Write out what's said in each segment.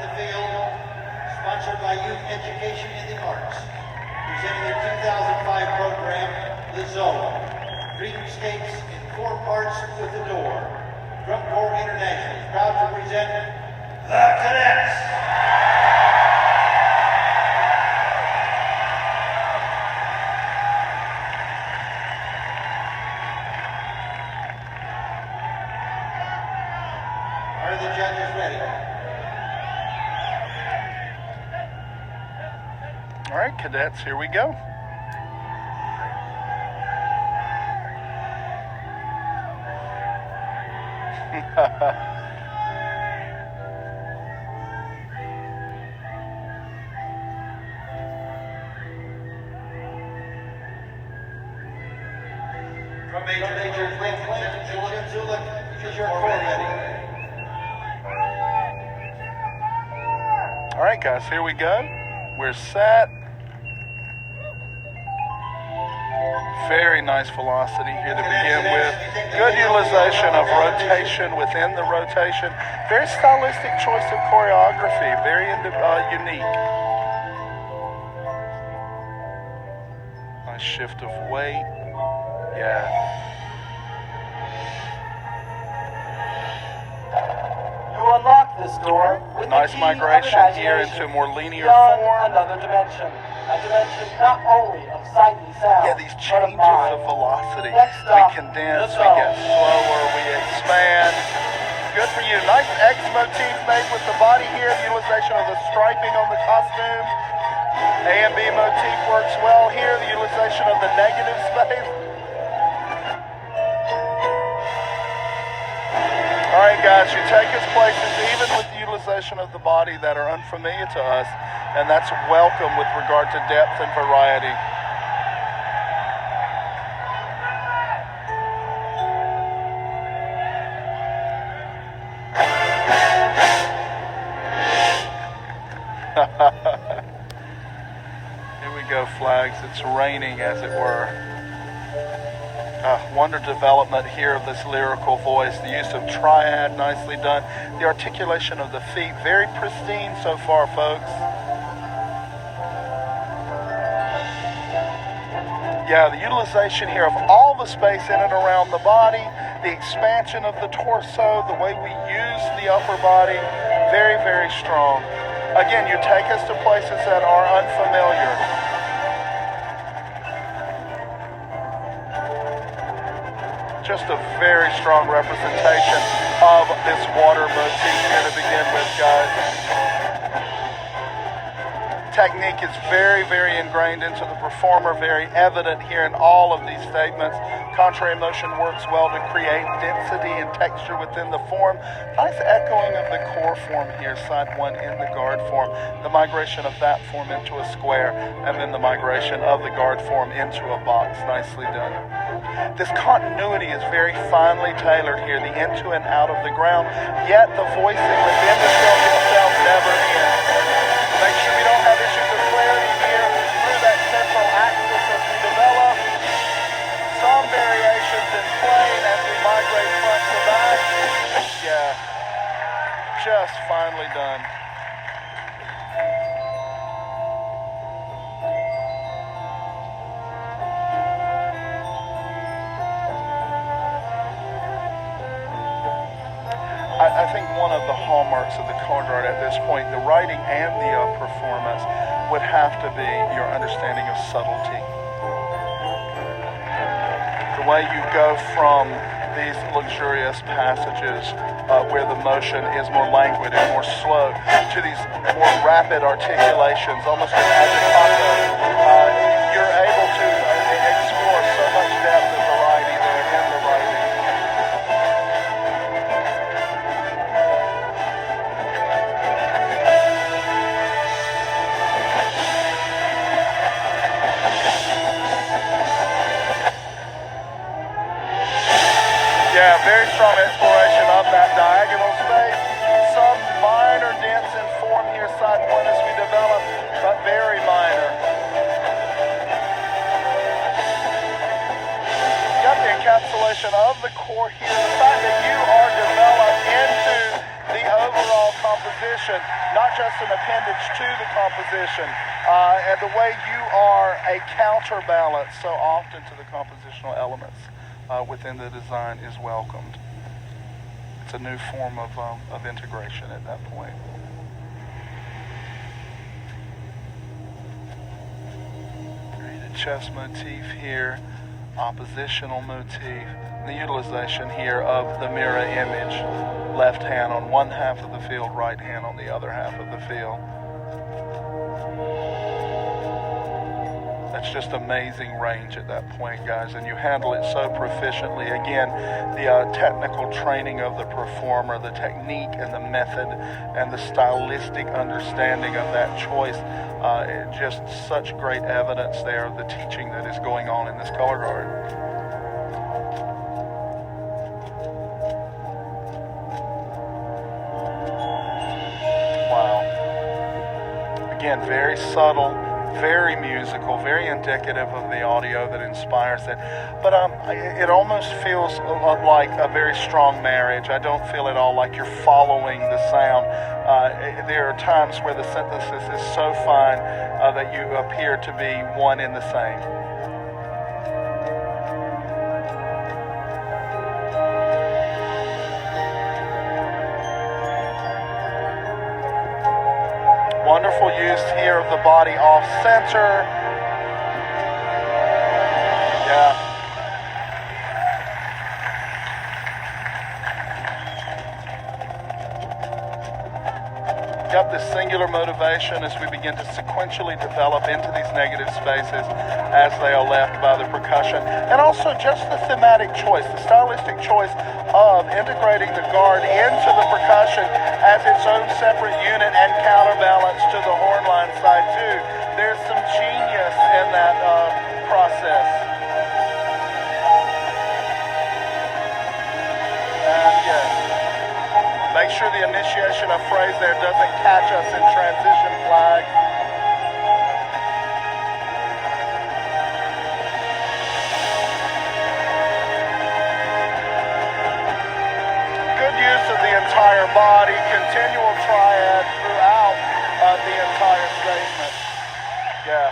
the field, sponsored by Youth Education in the Arts, presenting their 2005 program, The Zone. Dreamscapes in 4 parts with the door. Drum Corps International is proud to present the Cadets. Are the judges ready? All right, cadets, here we go. From Major Julian Zulik, is your corps ready? All right, guys, here we go. We're set. Very nice velocity here to begin with. Good utilization of rotation within the rotation. Very stylistic choice of choreography. Very unique. Nice shift of weight. Yeah. You unlock this door with Nice the key migration of here imagination into a more linear beyond form. another dimension. A dimension not only of sight and sound, Yeah, these but changes of mind. of velocity. Next We stop, condense, the we get zone. slower, we expand. Good for you. Nice X motif made with the body here. The utilization of the striping on the costume. A and B motif works well here. The utilization of the negative space. All right, guys, you take us places even with the utilization of the body that are unfamiliar to us, and that's welcome with regard to depth and variety. Here we go, flags. It's raining, as it were. Wonder development here of this lyrical voice. The use of triad, nicely done. The articulation of the feet, very pristine so far, folks. Yeah, the utilization here of all the space in and around the body, the expansion of the torso, the way we use the upper body, very, very strong. Again, you take us to places that are unfamiliar. Just a very strong representation of this water motif here to begin with, guys. Technique is very, very ingrained into the performer, very evident here in all of these statements. Contrary motion works well to create density and texture within the form. Nice echoing of the core form here, side 1 in the guard form. The migration of that form into a square, and then the migration of the guard form into a box. Nicely done. This continuity is very finely tailored here, the into and out of the ground, yet the voicing within the film itself never ends. Make sure we don't have issues of clarity here through that central axis as we develop. Some variations in plane as we migrate front to back. Yeah, just finely done. I think one of the hallmarks of the card art at this point, the writing and the performance, would have to be your understanding of subtlety. The way you go from these luxurious passages where the motion is more languid and more slow to these more rapid articulations, almost an agitato. You're able to explore so much depth and variety there in the writing. Yeah, very strong exploration of that diagonal space. Some minor dents in form here, side 1 as we develop, but very minor. composition, not just an appendage to the composition, and the way you are a counterbalance so often to the compositional elements within the design is welcomed. It's a new form of integration at that point. Created chest motif here, oppositional motif, the utilization here of the mirror image, left hand on one half of the field, right hand on the other half of the field. That's just amazing range at that point, guys, and you handle it so proficiently. Again, the technical training of the performer, the technique and the method and the stylistic understanding of that choice, just such great evidence there of the teaching that is going on in this color guard. Again, very subtle, very musical, very indicative of the audio that inspires it. But it almost feels like a very strong marriage. I don't feel at all like you're following the sound. There are times where the synthesis is so fine that you appear to be one in the same. Wonderful use here of the body off center. Yeah. Yep, this singular motivation as we begin to sequentially develop into these negative spaces as they are left by the percussion. And also just the thematic choice, the stylistic choice of integrating the guard into the percussion as its own separate unit and counterbalance to the horn line side too. There's some genius in that process. And yes, make sure the initiation of phrase there doesn't catch us in transition flags. Of the entire body, continual triad throughout the entire statement. Yeah.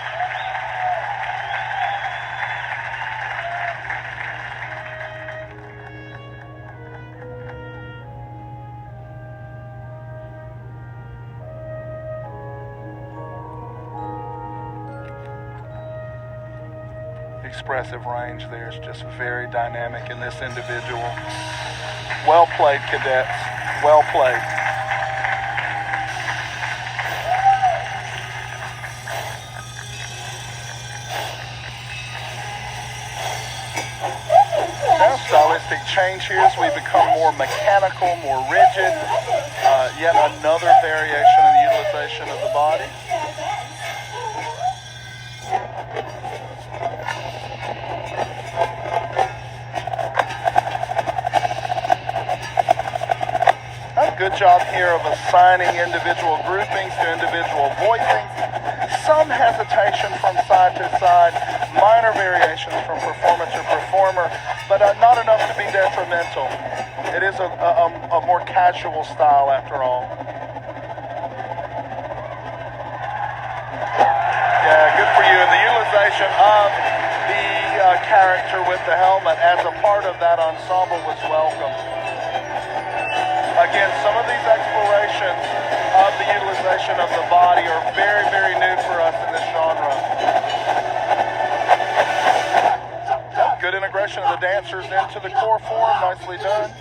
The expressive range there is just very dynamic in this individual. Well played, cadets. Well played. Now, stylistic change here as we become more mechanical, more rigid. Yet another variation in the utilization of the body. Good job here of assigning individual groupings to individual voicings. Some hesitation from side to side, minor variations from performer to performer, but not enough to be detrimental. It is a more casual style after all. Yeah, good for you. And the utilization of the character with the helmet as a part of that ensemble was welcome. Again, some of these explorations of the utilization of the body are very, very new for us in this genre. Good integration of the dancers into the core form, nicely done.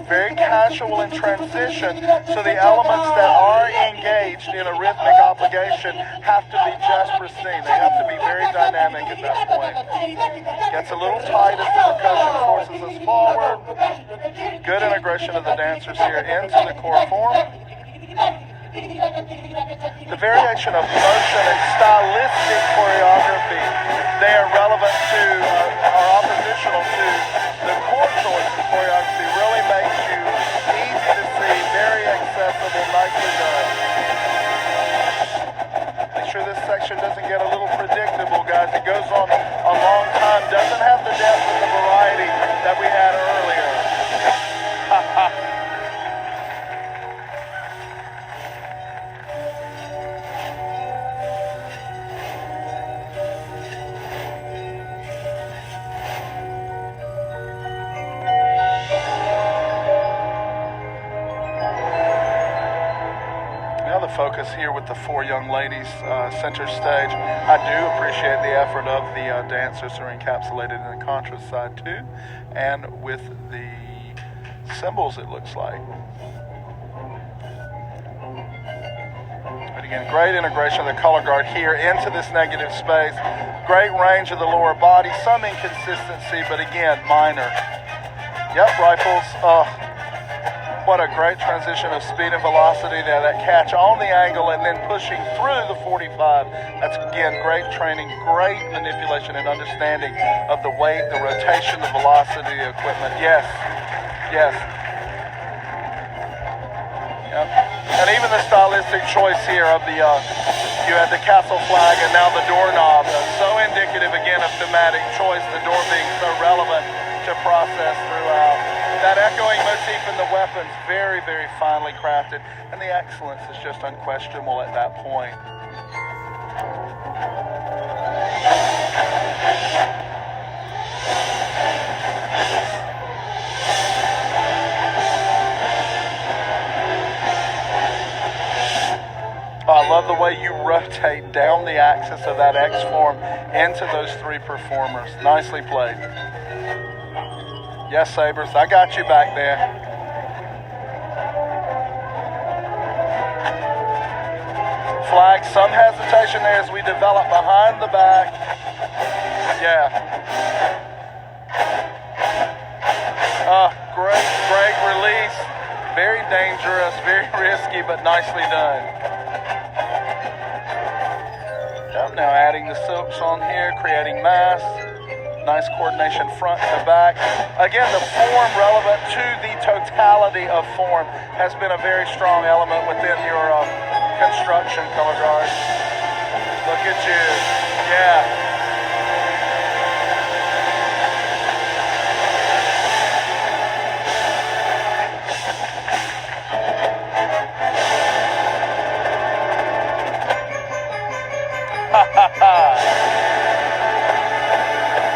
Very casual in transition, so the elements that are engaged in a rhythmic obligation have to be just pristine. They have to be very dynamic at that point. Gets a little tight as the percussion forces us forward. Good integration of the dancers here into the core form. The variation of motion and stylistic choreography, they are relevant to, are oppositional to the core choice of choreography, really makes you easy to see, very accessible, nicely done. Make sure this section doesn't get a little predictable, guys. It goes on a long time, doesn't have the depth and the variety that we had earlier. the focus here with the 4 young ladies center stage. I do appreciate the effort of the dancers who are encapsulated in the contra side too, and with the cymbals it looks like. But again, great integration of the color guard here into this negative space. Great range of the lower body, some inconsistency, but again, minor. Yep, rifles. What a great transition of speed and velocity there. That catch on the angle and then pushing through the 45. That's, again, great training, great manipulation and understanding of the weight, the rotation, the velocity of the equipment. Yes, yes. Yep. And even the stylistic choice here of the, you had the castle flag and now the doorknob. So indicative, again, of thematic choice, the door being so relevant to process throughout. That echoing motif in the weapons, very, very finely crafted, and the excellence is just unquestionable at that point. I love the way you rotate down the axis of that X form into those 3 performers. Nicely played. Yes, Sabres, I got you back there. Flag, some hesitation there as we develop behind the back. Yeah. Great release. Very dangerous, very risky, but nicely done. Now adding the silks on here, creating mass. Nice coordination front to back. Again, the form relevant to the totality of form has been a very strong element within your construction, color guard. Look at you. Yeah.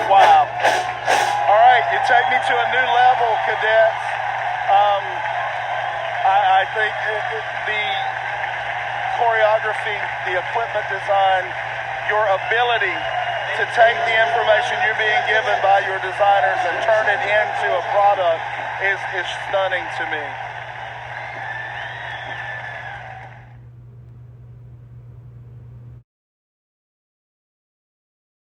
Wow. All right, you take me to a new level, cadets. I think the choreography, the equipment design, your ability to take the information you're being given by your designers and turn it into a product is stunning to me.